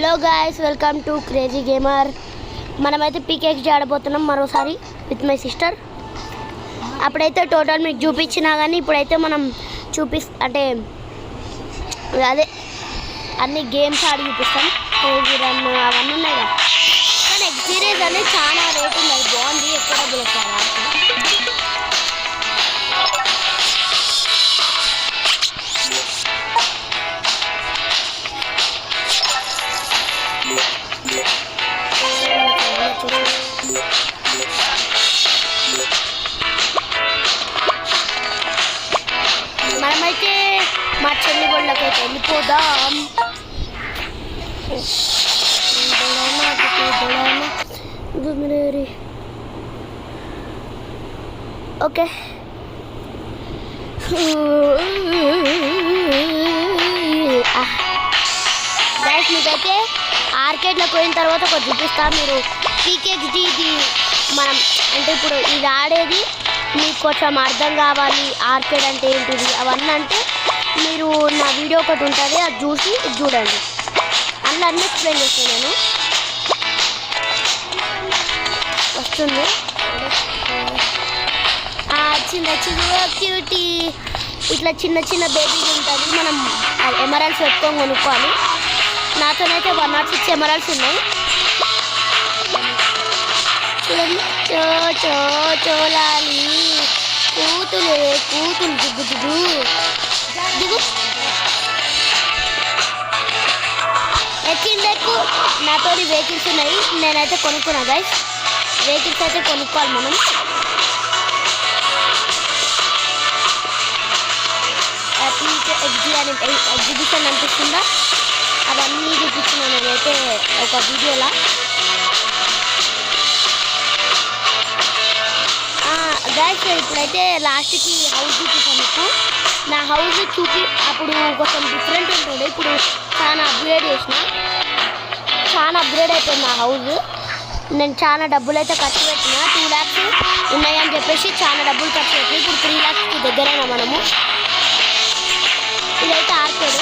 Hello guys, welcome to crazy gamer. మనమైతే పీకేక్స్ ఆడబోతున్నాం మరోసారి with my sister. అప్పుడైతే టోటల్ మీకు చూపించినా కానీ ఇప్పుడైతే మనం అంటే అదే అన్ని గేమ్స్ ఆడి చూపిస్తాం. క్రేజీ రన్ అవన్నీ ఉన్నాయి కదా. కానీ ఎక్స్పీరియన్స్ అనేది చాలా రేట్ ఉంది, అది బాగుంది. ఎక్కడ డబ్బులు వస్తారు మనమైతే మా చెల్లి వాళ్ళకైతే వెళ్ళిపోదాం. ఓకే, గైస్ మీకైతే ఆర్కేడ్లోకి పోయిన తర్వాత ఒక చూపిస్తాను. మీరు పీకేక్స్డి ఇది మనం అంటే ఇప్పుడు ఇది ఆడేది మీకు కొంచెం అర్థం కావాలి. ఆర్కేడ్ అంటే ఏంటిది అవన్నీ అంటే మీరు నా వీడియో ఒకటి ఉంటుంది, అది చూసి చూడండి. అందులో అన్నీ ఎక్స్ప్లెయిన్ చేస్తాను నేను. వస్తుంది చిన్న క్యూటీ ఇట్లా చిన్న చిన్న బేబీలు ఉంటుంది. మనం ఎమరాల్డ్స్ పెట్టుకొని కొనుక్కోవాలి. నాతోనైతే 106 ఎమరాల్డ్స్ ఉన్నాయి. చూడండి, చోలాలి కూతులు దిగు దిగు దిగు ఎక్కిందెక్కు. నాతో వెహికల్స్ ఉన్నాయి, నేనైతే కొనుక్కున్నా గైస్. వెహికల్స్ అయితే కొనుక్కోవాలి మనం. ఎగ్జిబిషన్ అనిపిస్తుందా, అవన్నీ చూపించినాను నేనైతే ఒక వీడియోలా. గైస్ ఇప్పుడైతే లాస్ట్కి హౌస్ చూపిస్తాను మీకు. నా హౌస్ అప్పుడు కొంచెం డిఫరెంట్ ఉంటుండే, ఇప్పుడు చాలా అప్గ్రేడ్ చేసిన. చాలా అప్గ్రేడ్ అయిపోయింది నా హౌస్. నేను చాలా డబ్బులు అయితే ఖర్చు పెట్టిన. 2 lakhs ఉన్నాయని చెప్పేసి చాలా డబ్బులు ఖర్చు పెట్టి ఇప్పుడు 3 lakhsకి దగ్గరైనా మనము. ఇదైతే ఆర్కేడ్.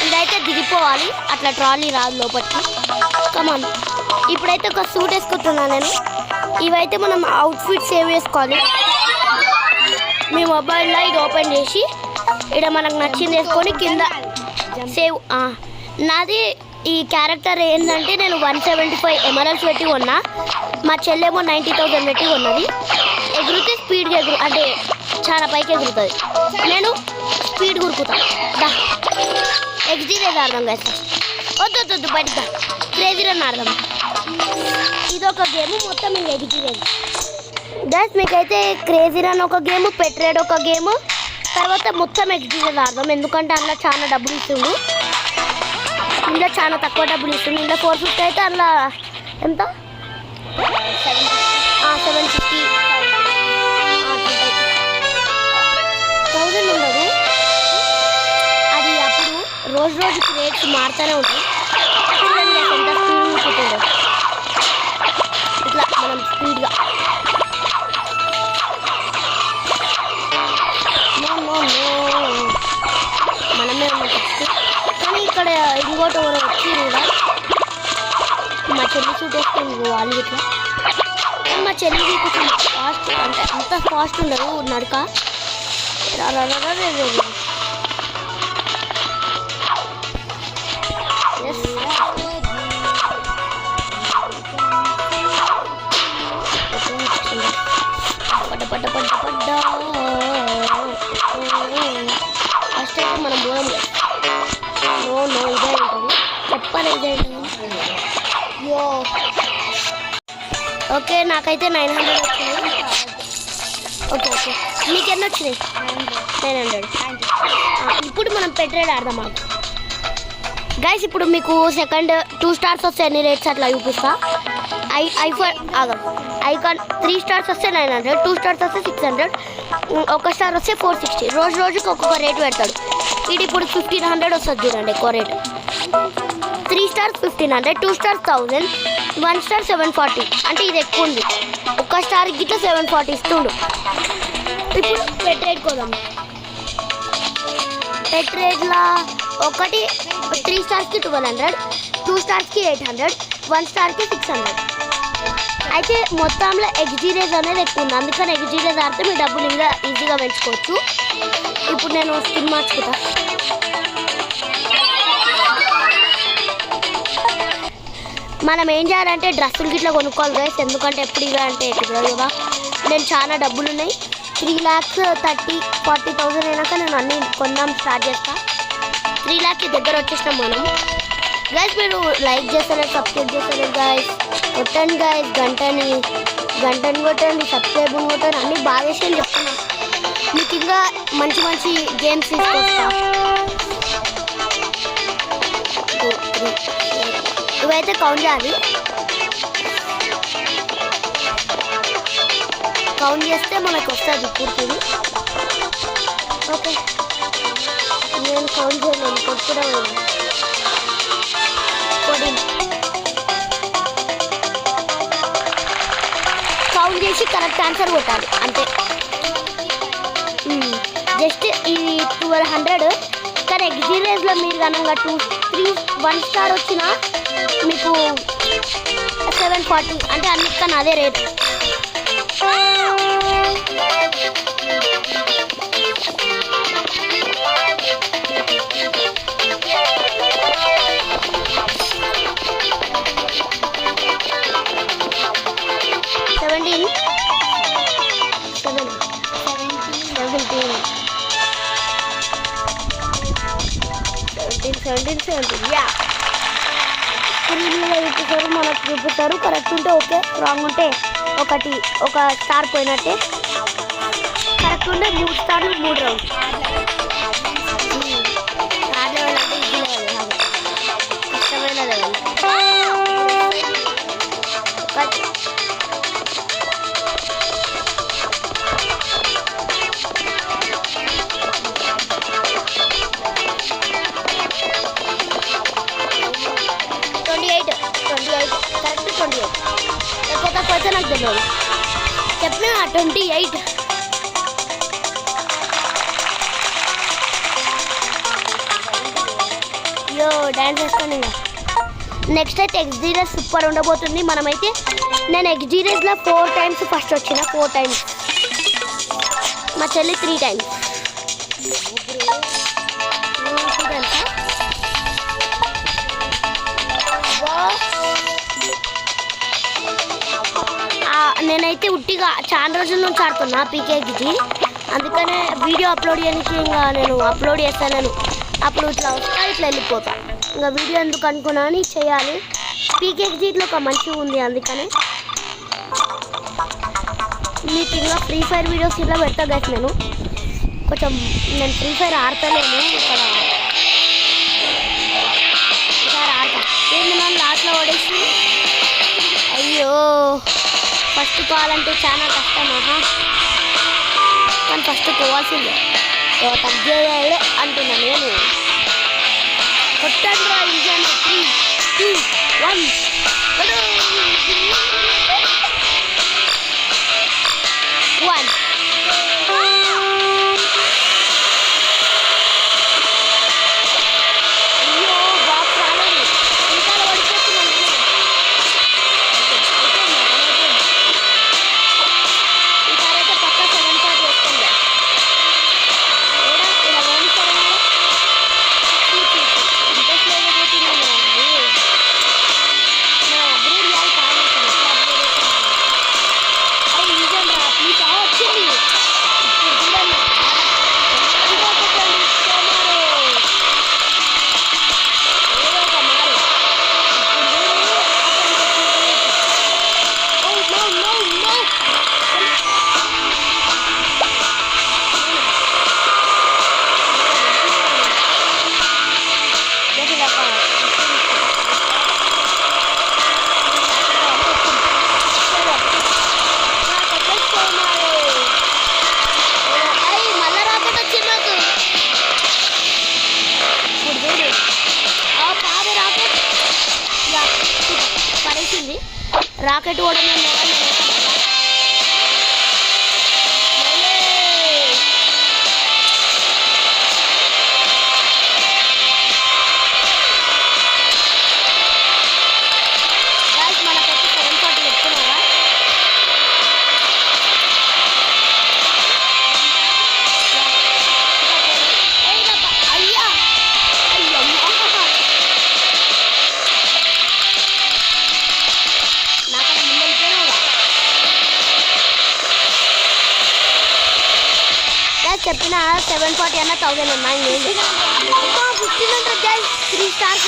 ఇదైతే దిగిపోవాలి, అట్లా ట్రాలీ రాదు లోపలికి. కమాన్, ఇప్పుడైతే ఒక సూట్ వేసుకుంటున్నాను నేను. ఇవైతే మనం అవుట్ఫిట్ సేవ్ చేసుకోవాలి. మీ మొబైల్లో ఇది ఓపెన్ చేసి ఇక్కడ మనకు నచ్చింది వేసుకొని కింద సేవ్. నాది ఈ క్యారెక్టర్ ఏంటంటే నేను 175 ఎమరాల్డ్స్ పెట్టి కొన్నా. మా చెల్లెమో 90,000 పెట్టి కొన్నది. ఎగురితే స్పీడ్గా అంటే చాలా పైకి ఎగురుతుంది. నేను స్పీడ్ గురుకుతాను. ఎక్స్డీ రేజ్ ఆడదాం గైస్. వద్దు బయట క్రేజీ రన్ ఆడదాం. ఇదొక గేమ్ మొత్తం ఇంకా ఎక్స్డీ రేజ్ గైస్. మీకైతే క్రేజీ రన్ ఒక గేమ్, పెట్రేడ్ ఒక గేమ్, తర్వాత మొత్తం ఎక్స్డీ రేజ్ ఆడదాం. ఎందుకంటే అందులో చాలా డబ్బులు ఇస్తుండు. ఇందులో చాలా తక్కువ డబ్బులు ఇస్తుంది. ఇందులో 450 అయితే అందులో ఎంత 750 1000 ఉండదు. అది అప్పుడు రోజుకి రేట్స్ మారుతూనే ఉంటాయి. ఎంత స్పీడ్ చూస్తుండదు. ఇట్లా మనం స్పీడ్గా మనమే ఉన్నాం ఫస్ట్. కానీ ఇక్కడ ఇంకోటి ఎవరో వచ్చి కూడా మా చెల్లి షూట్ వేసుకొని వాళ్ళు ఇట్లా. మా చెల్లికి కొంచెం ఫాస్ట్ అంటే అంత ఫాస్ట్ ఉండదు నడక. పడ్డ ఫస్ట్ అయితే మనం దూరం నో ఇదే ఉంటుంది చెప్పాలి. ఇదే యో ఓకే, నాకైతే 900 వచ్చినాయి. ఓకే మీకు ఎన్ని వచ్చినాయి? 900. ఇప్పుడు మనం పెట్రేడ్ ఆడదాం గైస్. ఇప్పుడు మీకు సెకండ్ 2 stars వస్తే ఎన్ని రేట్స్ అట్లా చూపిస్తా. ఐకాన్ 3 stars వస్తే 900, 2 stars వస్తే 600, 1 star వస్తే 460. రోజుకి ఒక్కొక్క రేటు పెడతాడు. ఇది ఇప్పుడు 1500 వస్తుంది చూడండి ఎక్కువ రేటు. 3 stars 1500, 2 stars 1000, 1 star 740. అంటే ఇది ఎక్కువ ఉంది. 1 స్టార్కి గిట్లా 740 ఇస్తుండు. ఇప్పుడు పెట్ రేట్ కోదాం. పెట్ రేట్లా ఒకటి 3 స్టార్స్కి 1200, 2 స్టార్స్కి 800, 1 స్టార్కి 600. అయితే మొత్తంలో ఎక్స్జీ రేజ్ అనేది ఎక్కువ ఉంది, అందుకని ఎక్స్జీ రేజ్ ఆడితే మీ డబ్బులు ఇంకా ఈజీగా పెంచుకోవచ్చు. ఇప్పుడు నేను స్కిన్ మార్చుకుంటా. మనం ఏం చేయాలంటే డ్రెస్సులు గిట్లా కొనుక్కోవాలి గైస్, ఎందుకంటే ఎప్పుడు ఇవే అంటే కుదరదు కదా. నేను చాలా డబ్బులు ఉన్నాయి, 3,30,40,000 అయినాక నేను అన్నీ కొందాం స్టార్ట్ చేస్తా. 3 lakhs దగ్గర వచ్చేసినాం మనం. గైస్ మీరు లైక్ చేస్తలేరు, సబ్స్క్రైబ్ చేస్తలేరు గైస్. కొట్టండి గైస్, గంటని కొట్టండి, సబ్స్క్రైబ్ కొట్టండి, అన్నీ బాగా చేసి చెప్తున్నా. మీకు ఇంకా మంచి మంచి గేమ్స్ తీసుకొస్తా. ఇవైతే కౌంట్ చేయాలి, కౌంట్ చేస్తే మనకు వస్తుంది పూర్తిది. ఓకే నేను కౌంట్ చేయలేను, కొట్టుకునే కౌంట్ చేసి కరెక్ట్ ఆన్సర్ కొట్టాలి అంతే. జస్ట్ ఇది 1200, కానీ ఎక్స్జీ రేజ్లో మీరు కనుక 2, 3, 1 స్టార్ వచ్చినా మీకు 740, అంటే అన్నిటికన్నా అదే రేట్. స్క్రీన్ మీద చూపిస్తారు, మనకు చూపిస్తారు. కరెక్ట్ ఉంటే ఓకే, రాంగ్ ఉంటే ఒక స్టార్ పోయినట్టే. కరెక్ట్ ఉంటే 3 స్టార్లు 3 రౌండ్స్. స్టార్ లెవెల్ అంటే ఈజీ లెవెల్ కాదు, కష్టమైన లెవెల్. 28 కరెక్ట్ 28. ఎక్కువ తక్కువ అయితే నాకు తెలియదు, చెప్పిన 28. యో డ్యాన్స్ వేసుకోండి. ఇంకా నెక్స్ట్ అయితే ఎక్స్జీ రేస్ సూపర్ ఉండబోతుంది. మనమైతే నేను ఎక్స్జీ రేస్లో 4 times ఫస్ట్ వచ్చిన, 4 times. మా చెల్లి 3 times. నేనైతే ఉట్టిగా చాలా రోజుల నుంచి ఆడుతున్నా పీకేకి, అందుకనే వీడియో అప్లోడ్ చేయడానికి ఇంకా నేను అప్లోడ్ చేస్తాను. అప్పుడు ఇట్లా వస్తా, ఇట్లా వెళ్ళిపోతా. ఇంకా వీడియో ఎందుకు అనుకున్నా అని చేయాలి. పీకేజీలో ఒక మంచిగా ఉంది, అందుకనే మీకు ఇంకా ఫ్రీ ఫైర్ వీడియోస్ ఇలా పెడతా గైస్. నేను ఫ్రీ ఫైర్ ఆడతలేను, ఇక్కడ ఆడతా. ఏంది నన్ను లాస్ట్లో పడేసి, అయ్యో ఫస్ట్ కావాలంటే చాలా కష్టం. కానీ ఫస్ట్ పోవాల్సిందే, తగ్గేదే అంటున్నా నేను. కొట్టండి రా ఇంజన్. 3, 2, 1 1. అయ్యో బాక్స్ రాలేదు, ఇంకా పడిపోతున్నాను. ఈసారైతే పక్క 7 పార్ట్ వేసుకుందా. ఇలా ఓడిస్తారా ఇంట్రెస్ట్ లేకపోతున్నాను. మనం అప్గ్రేడ్ చేయాలి కాదు, అది నిజం రా. ప్లీజ్ వచ్చింది ఇప్పుడు చూడండి. ఏదో ఒక మారు మళ్ళా రాకెట్ వచ్చింది నాకు. ఇప్పుడు చూడు, పాద రాకెట్ పడేసింది. రాకెట్ కూడా చెప్పిన 740 అన్న 1000 అన్నా 1500 గైస్ 3 స్టార్స్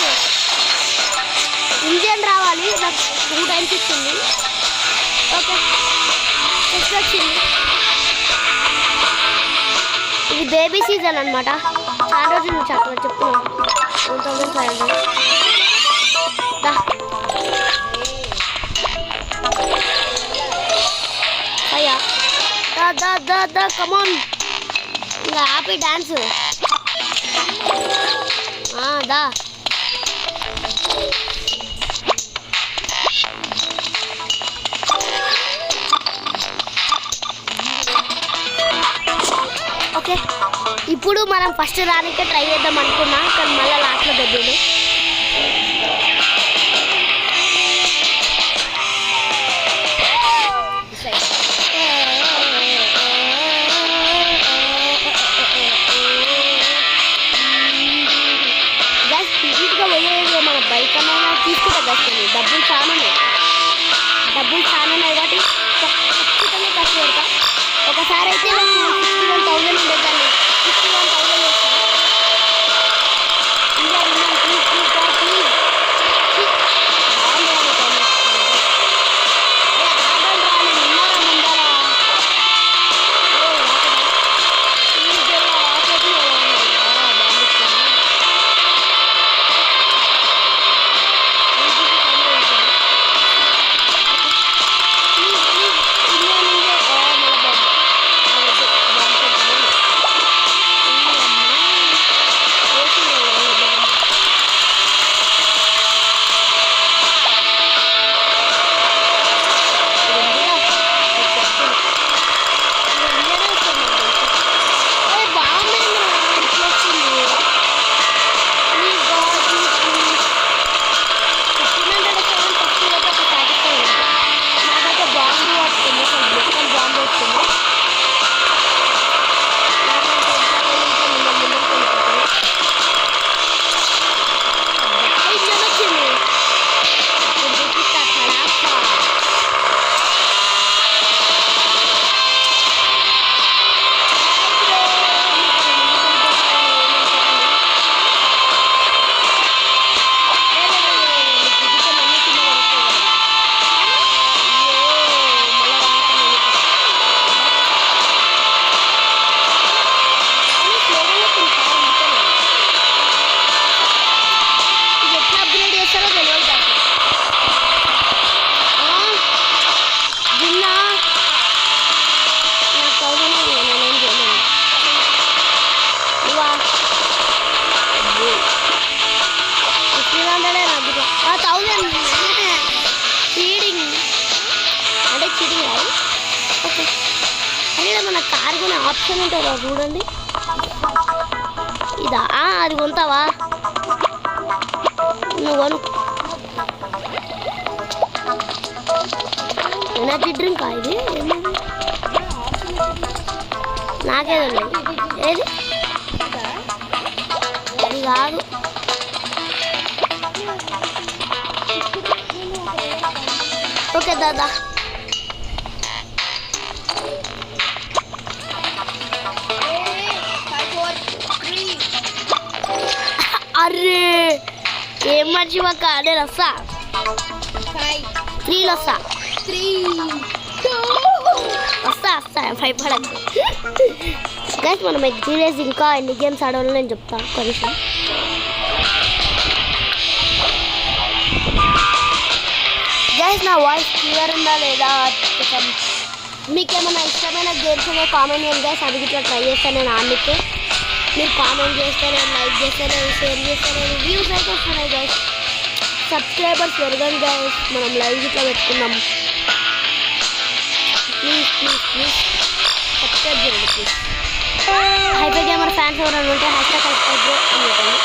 ఇండియన్ రావాలి నాకు 2 టైమ్స్ ఇచ్చింది ఓకే నెక్స్ట్ వచ్చింది ఇది బేబీ సీజన్ అనమాట చాలా రోజుల నుంచి అట్లా చెప్తున్నాను 1500 అయ్యా దా కమాన్ ఇంకా హ్యాపీ డాన్స్ దా ఓకే ఇప్పుడు మనం ఫస్ట్ రానికే ట్రై చేద్దాం అనుకున్నా కానీ మళ్ళీ లాస్ట్లో దగ్గర మన బైక్ అన్నా తీసుకుంటా కష్టం డబ్బులు చాలా ఉన్నాయి కాబట్టి ఖచ్చితంగా ఖర్చు పెడతా ఒకసారి అయితే నాకు 61,000 ఉండేది దాన్ని 61,000 వేస్తాను ఇండియా మన కారు కొనే ఆప్షన్ ఉంటుందా చూడండి ఇదా అది కొంటావా నువ్వు కొను ఎనర్జీ డ్రింక్ ఇది నాకేదో లేదు ఏది అది కాదు ఓకే దాదా అరే ఏం మర్చిపోక నేను వస్తా 3 వస్తా వస్తా భయపడకు గైస్ మనం ఎగ్జీరియస్ ఇంకా ఎన్ని గేమ్స్ ఆడాలో నేను చెప్తా కొంచెం గైస్ నా వాయిస్ క్లియర్ ఉందా లేదా మీకు ఏమైనా ఇష్టమైన గేమ్స్ అనే కామెంట్ చేయండి గైస్ అది ఇట్లా ట్రై చేస్తాను నేను ఆడితే మీరు కామెంట్ చేస్తే నేను లైక్ చేస్తే నేను షేర్ చేస్తే నేను వ్యూస్ అయితే వస్తున్నాయి గైస్ సబ్స్క్రైబర్స్ పెరగండి గైస్ మనం లైవ్ ఇట్లా పెట్టుకుందాం ప్లీజ్ సబ్స్క్రైబ్ చేయండి ప్లీజ్ హైపర్ గేమర్ ఫ్యాన్స్ ఎవరైనా ఉంటే #సబ్స్క్రైబ్ అని చెప్పండి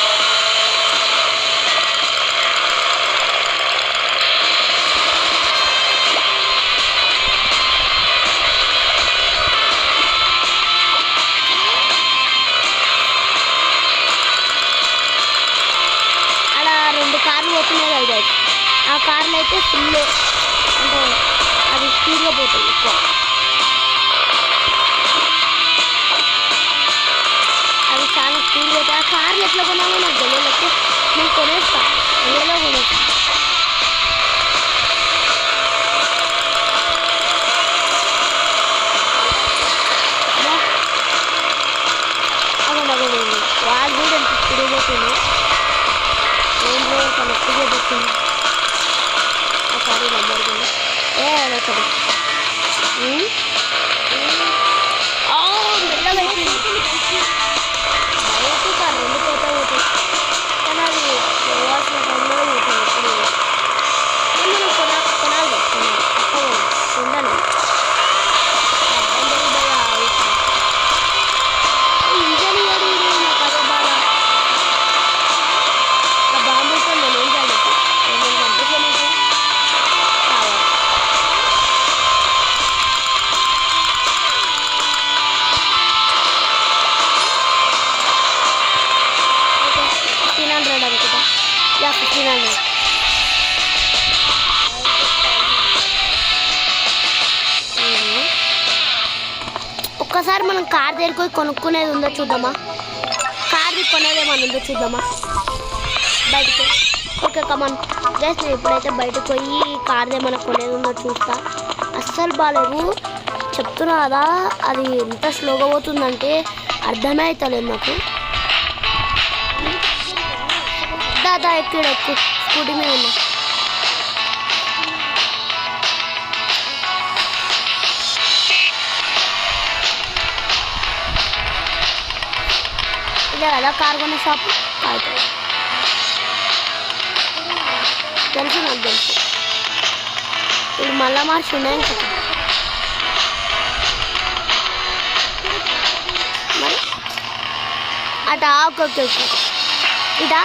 ఆ కార్లు అయితే ఫుల్ అంటే అది స్పీడ్గా పోతుంది ఎక్కువ ఎట్లా కొనాలో నాకు తెలియదు. నేను కొనేస్తా, ఏదో కొనేస్తా. వాడు కూడా ఎంత తిరిగిపోతుంది, ఏంటో కనెక్ట్గా పెట్టింది ఒకసారి నెంబర్ కూడా అదొకటి మెల్లగైపోయింది. బయట కాదు రెండు పోతా పోతాయి, కానీ అది పోవాల్సిన టైంలో పోతుంది. ఎప్పుడు మనం కొనాలి కొండాలి. ఒక్కసారి మనం కార్ దగ్గరికి పోయి కొనుక్కునేది ఉందో చూద్దామా, కార్ది కొనేదేమన్నా ఉందో చూద్దామా బయటకు. ఓకే కమాన్ గైస్, నేను ఎప్పుడైతే బయటకు పోయి కార్ది ఏమైనా కొనేది ఉందో చూస్తా. అస్సలు బాగాలేదు చెప్తున్నా కదా, అది ఎంత స్లోగా పోతుందంటే అర్థమే అవుతలేదు నాకు. దాదా ఎక్కువ స్కూటీ మీద ఉన్నా. ఇదే కదా కార్ కొనే షాప్, తెలుసు నాకు తెలుసు. ఇప్పుడు మళ్ళా మార్చి ఉన్నాయి కదా మరి అటా. ఓకే ఓకే ఓకే ఇటా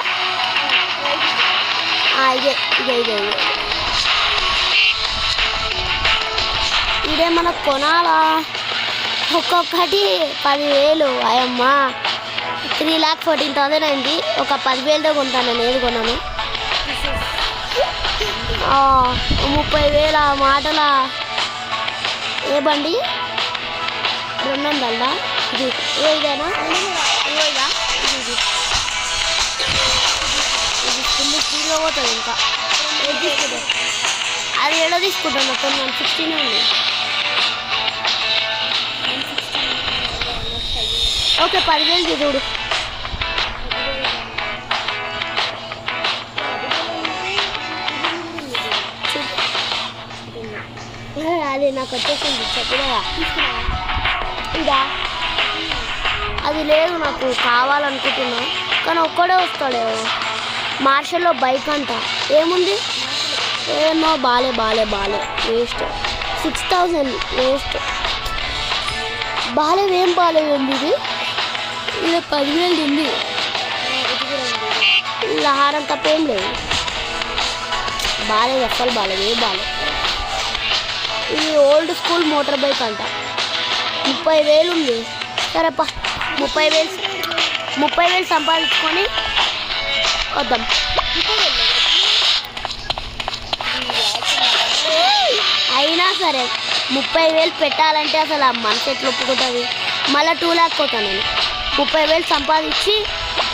ఇదే ఇదే ఇదే ఇదే ఇదే మనకు కొనాలా. ఒక్కొక్కటి 10,000 అయ్యమ్మా, 3,14,000 అయింది. ఒక 10,000తో కొంటాను నేను, ఏది కొన్నాను 30,000 మాటల. ఏ బండి 200 ఇది ఇదేనా, ఇదా ఇది ఫుల్ స్పీడ్గా పోతుంది. ఇంకా ఏది తీసుకుంటాం, అది ఏడో తీసుకుంటాను. మొత్తం 160 ఉంది. ఓకే 10,000 చూడు. అది నాకు వచ్చేసింది చెప్పలేదా, ఇదా అది లేదు నాకు కావాలనుకుంటున్నా, కానీ ఒక్కడే వస్తాడేమో. మార్షల్లో బైక్ అంట, ఏముంది ఏమో బాలే వేస్ట్. 6,000 వేస్ట్. ఏం బాగాలేదండి ఇది. ఇది 10,000 ఉంది. ఆహారం తప్పేం లేదు, బాగాలేదు అస్సలు బాగాలేదు, ఏం బాగాలేదు. ఇది ఓల్డ్ స్కూల్ మోటార్ బైక్ అంట, 30,000 ఉంది. సరేపా 30,000 సంపాదించుకొని వద్దాం. అయినా సరే 30,000 పెట్టాలంటే అసలు ఆ మనసు ఎట్లా ఒప్పుకుంటుంది. మళ్ళీ 2 lakh పోతాను నేను. 30,000 సంపాదించి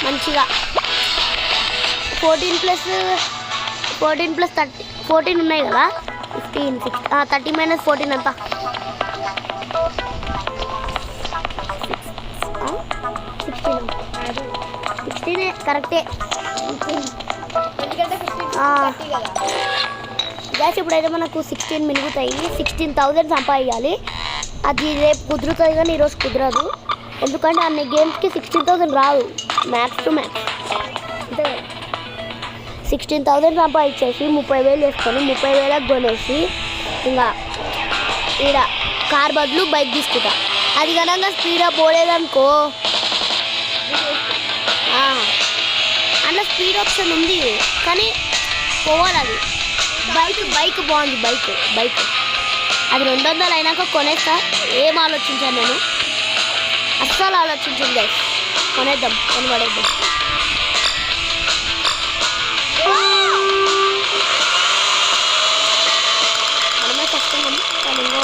మంచిగా 14 + 30 14 ఉన్నాయి కదా, 15 6 30 - 14 అంతా 16 కరెక్టే. గ్యాస్ ఇప్పుడైతే మనకు 16 మిగులుతాయి. 16,000 సంపాదించాలి. అది రేపు కుదురుతుంది కానీ ఈరోజు కుదరదు, ఎందుకంటే అన్ని గేమ్స్కి 16,000 రాదు. మ్యాక్స్ టు మ్యాక్స్ అంతే. 16,000 సంపాదించేసి 30,000 వేసుకొని 30,000కి కొనేసి ఇంకా ఈడ కార్ బదులు బైక్ తీసుకుంటా. అది కనుక స్పీడ్గా పోలేదనుకో, అందులో స్పీడ్ ఆప్షన్ ఉంది కానీ పోవాలి. అది బైక్ బాగుంది. బైక్ అది 200 అయినాక కొనేస్తా. ఏం ఆలోచించాను నేను, అస్సలు ఆలోచించింది గైస్. కొనేద్దాం, కొనబడేద్దాం. మనమే కష్టం కానీ ఇంకో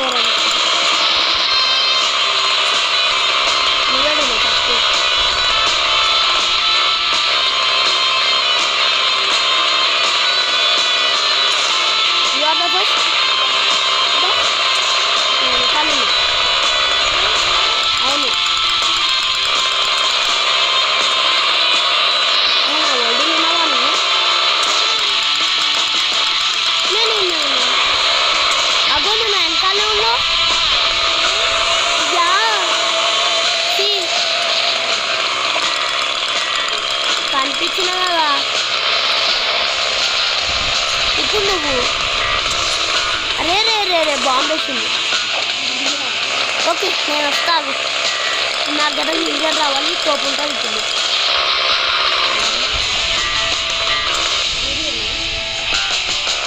ఆపు. అరే రే రే రే బాంబు వేసింది. ఓకే నేను వస్తాను. నాకు కదా ఇంజన్ రావాలి, కోపం ఉంటుంది ఇప్పుడు.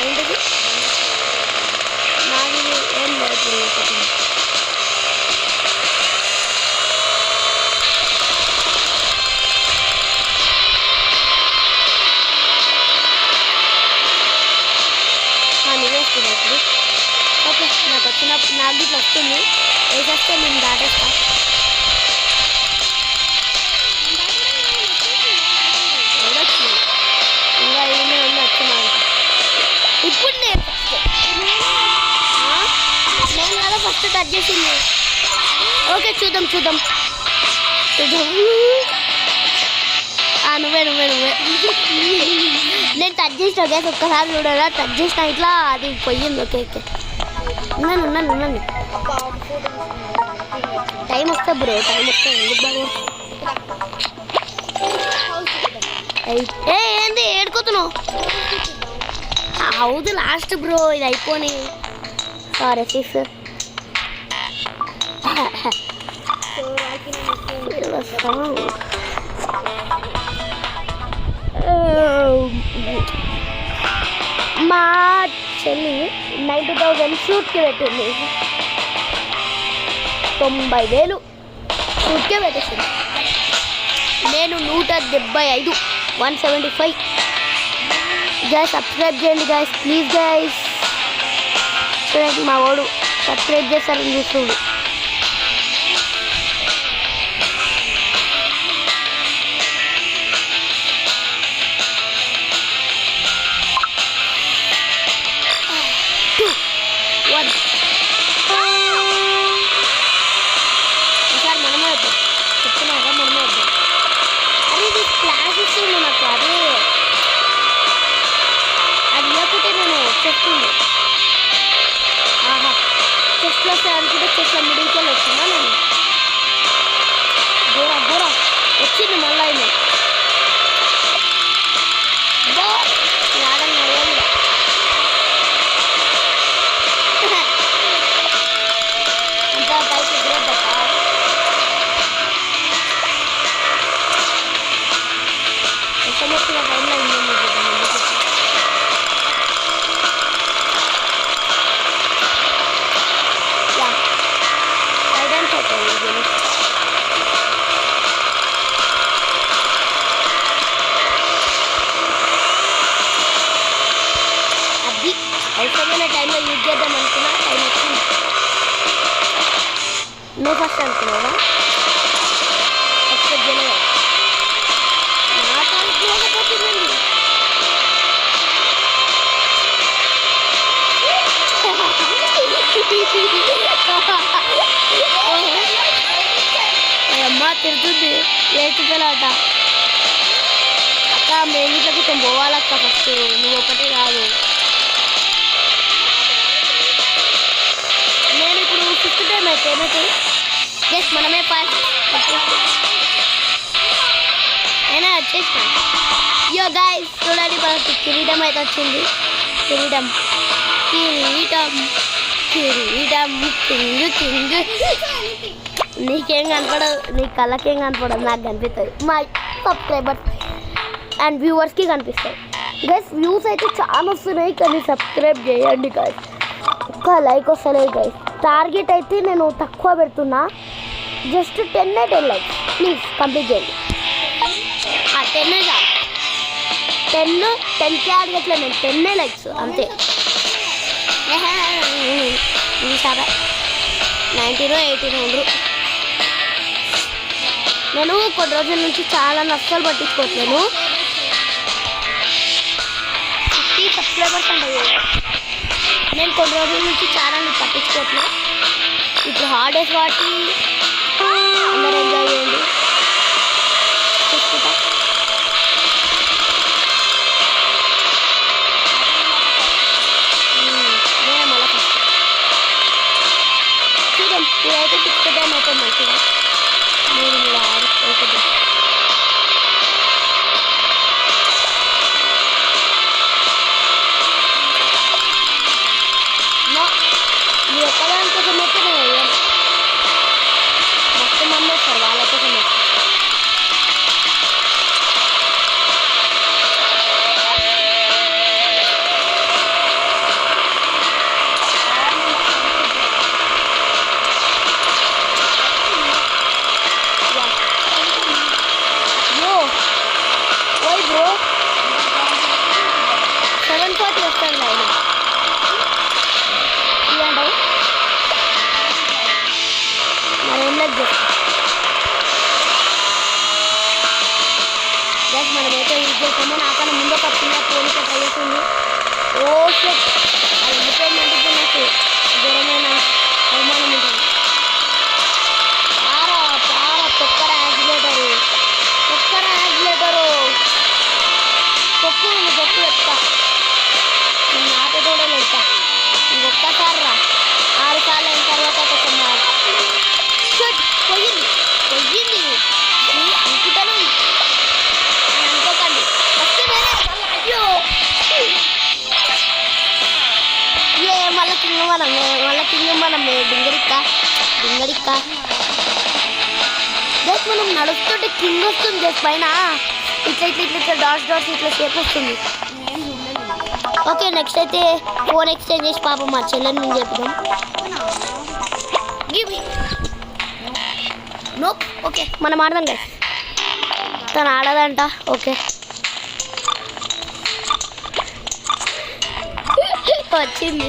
ఏంటిది నాది ఏం లేదు. వేస్తున్నప్పుడు ఓకే నాకు వచ్చినప్పుడు నాకు ఇట్లా వస్తుంది. వేసేస్తే నేను దాటేస్తా. ఏదొచ్చింది ఇంకా ఏమే ఉంది వచ్చినా ఇప్పుడు నేను కదా ఫస్ట్ టచ్ చేసింది. ఓకే చూద్దాం చూద్దాం చూద్దాం. నువ్వే నేను టచ్ చేసిన గ్యాస్ ఒక్కసారి చూడరా. టచ్ చేసిన ఇట్లా అది పోయింది. ఓకే ఓకే ఉన్నాను. టైం వస్తా బ్రో, టైం వస్తా. ఎందుకు బాబు ఏంది ఏడుకోతున్నావు? హౌదు లాస్ట్ బ్రో, ఇది అయిపోయి. సారీ ఫిఫ్ మా చెల్లి 90,000 షూట్కి పెట్టింది. 90,000 షూట్కే పెట్టేసింది. నేను 175 175. గైస్ సబ్స్క్రైబ్ చేయండి గైస్, ప్లీజ్ గైస్. చూడండి మా వాడు సబ్స్క్రైబ్ చేస్తారని చూస్తున్నాడు. ఈసారి మనమే వద్దాం, చెప్తున్నాగా మనమే వద్దాం. అరే ఇది క్లాస్ ఇస్తుంది నాకు. అదే అది లేకపోతే నేను చెప్తుంది. ఆహా చెస్ట్లో వస్తాయి అనుకుంటే చెస్ట్లో మిడిల్కి వెళ్ళి వచ్చిందా నేను. గోరా వచ్చింది మళ్ళీ అయినా ఆడని నడవాలి. అంతా పైకి ఎదురొద్దట. వచ్చిన టైంలో ఇంజన్ గైడెన్స్ అవుతుంది. అది అవసరమైన టైంలో యూజ్ చేద్దాం అనుకున్నా. టైం వచ్చింది. నువ్వు ఫస్ట్ అనుకున్నావా? ఎక్స్పెక్ట్ చేయలేదు. నాకు అనుకోకపోతుందండి. అమ్మ తిరుగుతుంది లేచిపోయాట. అక్క మేము ఇట్లా కొంచెం పోవాలక్క. ఫస్ట్ నువ్వు ఒకటే కాదు. నేను ఇప్పుడు 5th టైం అయితే ఏమైతే జస్ట్ మనమే పాస్ అయినా వచ్చేసినాం. యో గైస్ చూడండి మనకి కిరీటం అయితే వచ్చింది. కిరీటం కింగ్. నీకేం కనపడదు, నీ కళ్ళకేం కనపడదు, నాకు కనిపిస్తుంది. మా సబ్స్క్రైబర్స్ అండ్ వ్యూవర్స్కి కనిపిస్తాయి. గైస్ వ్యూస్ అయితే చాలా వస్తున్నాయి, కానీ సబ్స్క్రైబ్ చేయండి గైస్. ఒక్క లైక్ వస్తలేదు గైస్. టార్గెట్ అయితే నేను తక్కువ పెడుతున్నా. జస్ట్ 10 లైక్స్ ప్లీజ్ కంప్లీట్ చేయండి. 10కే అడగట్లేదు నేను, 10 లైక్స్ అంతే. సరే 19 1800. నేను కొన్ని రోజుల నుంచి చాలా నష్టాలు పట్టించుకోవట్లేను. 50 సబ్స్క్రైబర్స్ అంటే నేను కొన్ని రోజుల నుంచి ఛానల్ని పట్టించుకోవట్లేదు. ఇప్పుడు హాలిడేస్ కాబట్టి అందరూ ఎంజాయ్ చేయండి. చూసుకుంటా నేనే మళ్ళీ ఫస్ట్ చూద్దాం. ఇదైతే 6th టైం అయితే మంచిగా 3 6 ఒకటి. ఏమో నాకన్నా ముందు ఒక పిల్ల పోలీస్ ట్రై చేస్తుంది. ఓ షట్, అది ఎండిపోయిందంటే ఇప్పుడు నాకు ఘోరమైన అవమానం ఉంటుంది. పారా పారా తొక్కర యాక్సిలేటరు, తొక్కర యాక్సిలేటరు, తొక్కు తొక్కు ఎత్తా, నేను నాటతోడే వెళ్తా. ఇంకొక్కసారి రా, 6 సార్లు అయిన తర్వాత కొంచెం పోయింది పోయింది అనుకుంటాను అనుకోకండి. అయ్యో మళ్ళీ కింగ్ మనమే డింగరిక్క డింగరిక్క. జస్ట్ మనం నడుస్తుంటే కింగ్ వస్తుంది, జస్ట్ పైన ఇట్లా ఇట్లా ఇట్లా ఇట్లా డాట్స్ డాట్స్ ఇట్లా షేప్ వస్తుంది. ఓకే నెక్స్ట్ అయితే ఫోన్ ఎక్స్చేంజ్ చేసి పాపం మా చెల్లెని మేము చెప్తాం. నో ఓకే మనం ఆడదాం కదా, తను ఆడదంట. ఓకే వచ్చింది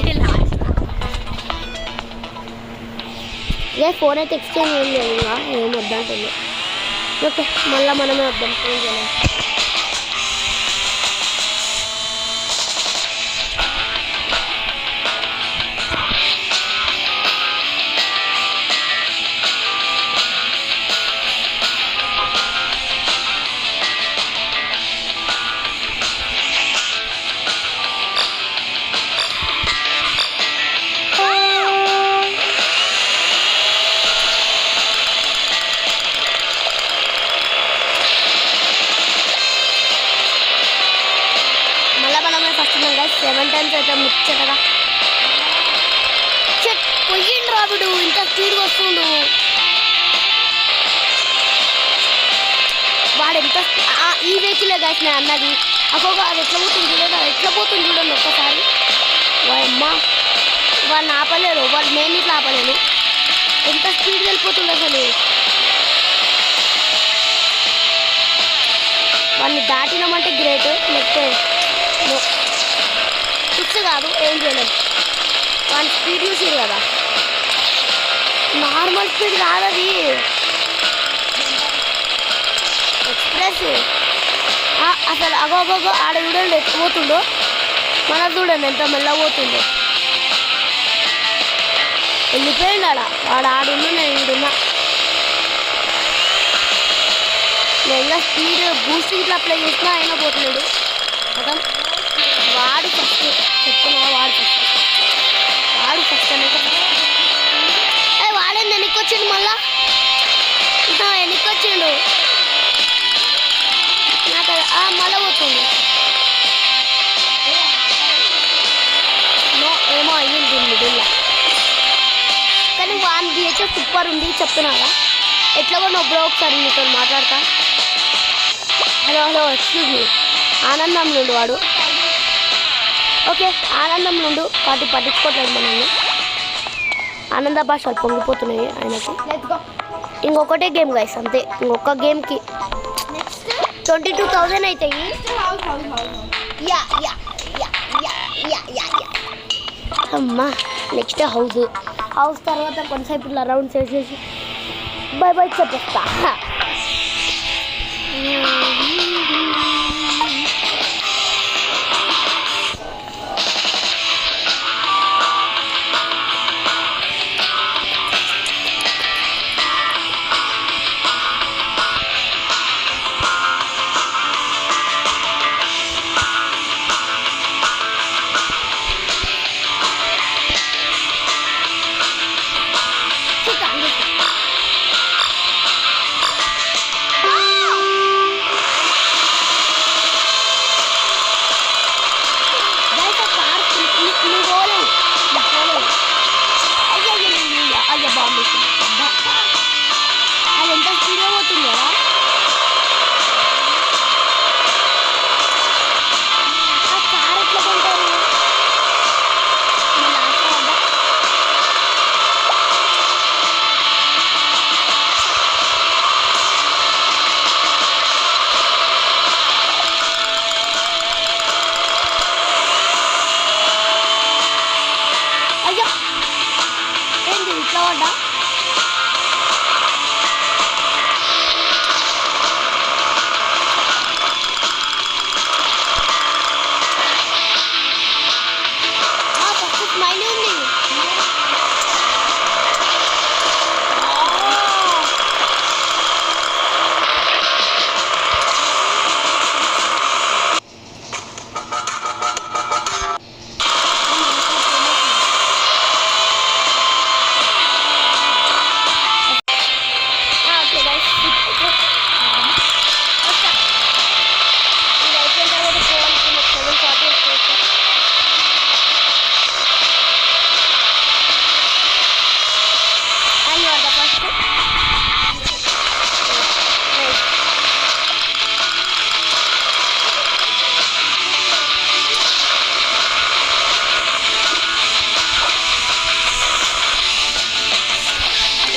ఇదే ఫోన్ అయితే ఎక్స్చేంజ్ ఏం లేదు, ఇంకా ఏం వద్దంటుంది. ఓకే మళ్ళీ మనమే వద్దాం ఫోన్ చేయాలి. ఫస్ట్ 7 times అయితే ముచ్చటగా చెట్ పొయ్యిండు రాబుడు, ఇంత స్పీడ్గా వస్తుండు వాడు. ఎంత ఈ వెహికలే కాసిన అన్నది అసలు అది ఎట్లా పోతుంది చూడండి, అది ఎట్లా పోతుంది చూడండి ఒక్కసారి. అమ్మ వాళ్ళని ఆపలేరు, వాళ్ళు నేను ఇట్లా ఆపలేను, ఎంత స్పీడ్గా వెళ్ళిపోతుంది అసలు. వాళ్ళని దాటినామంటే గ్రేట్, లేకపోతే ఫిక్స్ కాదు, ఏం చేయలేదు. వాళ్ళ స్పీడ్ చూసారు కదా, నార్మల్ స్పీడ్ కాదు అది, ఎక్స్ప్రెస్. అసలు అగోగో ఆడ చూడండి ఎట్లా పోతుండో, మన చూడండి ఎంత మెల్లగా పోతుందో. వెళ్ళిపోయింది ఆడ ఆడున్నా నేను ఈడున్నా. నేను స్పీడ్ బూస్ట్ ఇట్లా అప్లై చేసినా అయినా పోతున్నాడు మొత్తం. వాడు ఫస్ట్ చెప్తున్నా, వాడు ఫస్ట్ అనేది వాడేంది వెనక్కి వచ్చిండు, మళ్ళా వెనక్కి వచ్చిండు నాకు మళ్ళా పోతుంది. ఏమో అయ్యింది మిడిల్లా, కానీ వాన్ అయితే సూపర్ ఉంది చెప్తున్నారా. ఎట్లా కూడా బ్రో ఒకసారి మీతో మాట్లాడతా. హలో ఎక్స్క్యూజ్ మీ, ఆనందం నుండి వాడు. ఓకే ఆనందం నుండు వాటి పట్టించుకోవట్లేదు మనల్ని, ఆనంద భాషలు పొంగిపోతున్నాయి ఆయనకి. ఇంకొకటే గేమ్ గైస్ అంతే, ఇంకొక గేమ్కి 22,000 అవుతాయి. అమ్మా నెక్స్ట్ హౌస్ తర్వాత కొంతసేపు ఇట్లా రౌండ్స్ వేసేసి బై బై చెప్పేస్తా. అది ఎంత స్పీడ్గా పోతుంది కదా, ఆ కార్ ఎట్లా కొంటారు. అయ్యో ఏంటి ఇట్లా పడ్డా.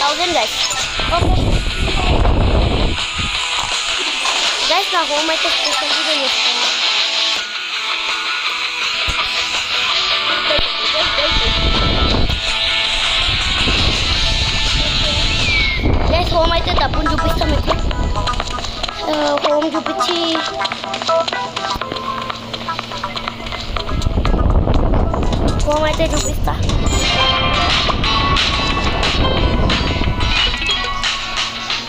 1000 గైస్. ఓకే గైస్, నా హోమ్ అయితే స్పెషల్ వీడియో చేస్తాను. గైస్ హోమ్ అయితే డబ్బులు చూపిస్తాం మీకు. హోమ్ చూపించి హోమ్ అయితే చూపిస్తా.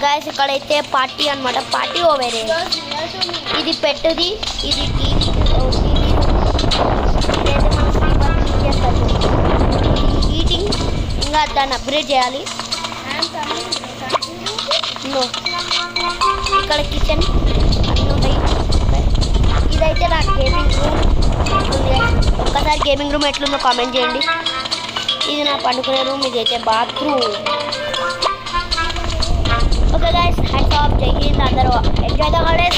గైస్ ఇక్కడైతే పార్టీ అనమాట, పార్టీ ఓవేరే. ఇది పెట్టుది, ఇది టీవీ, ఇదైతే మనం క్లీన్ చేస్తాము. ఇది హీటింగ్, ఇంకా దాన్ని అప్గ్రేడ్ చేయాలి. ఇక్కడ కిచెన్ అన్నీ ఉంటాయి. ఇదైతే నా గేమింగ్ రూమ్. ఒక్కసారి గేమింగ్ రూమ్ ఎట్లుందో కామెంట్ చేయండి. ఇది నా పండుకునే రూమ్, ఇదైతే bathroom. Okay guys, hats off, జై హింద్, అందరూ ఎంజాయ్ ద హాలిడేస్.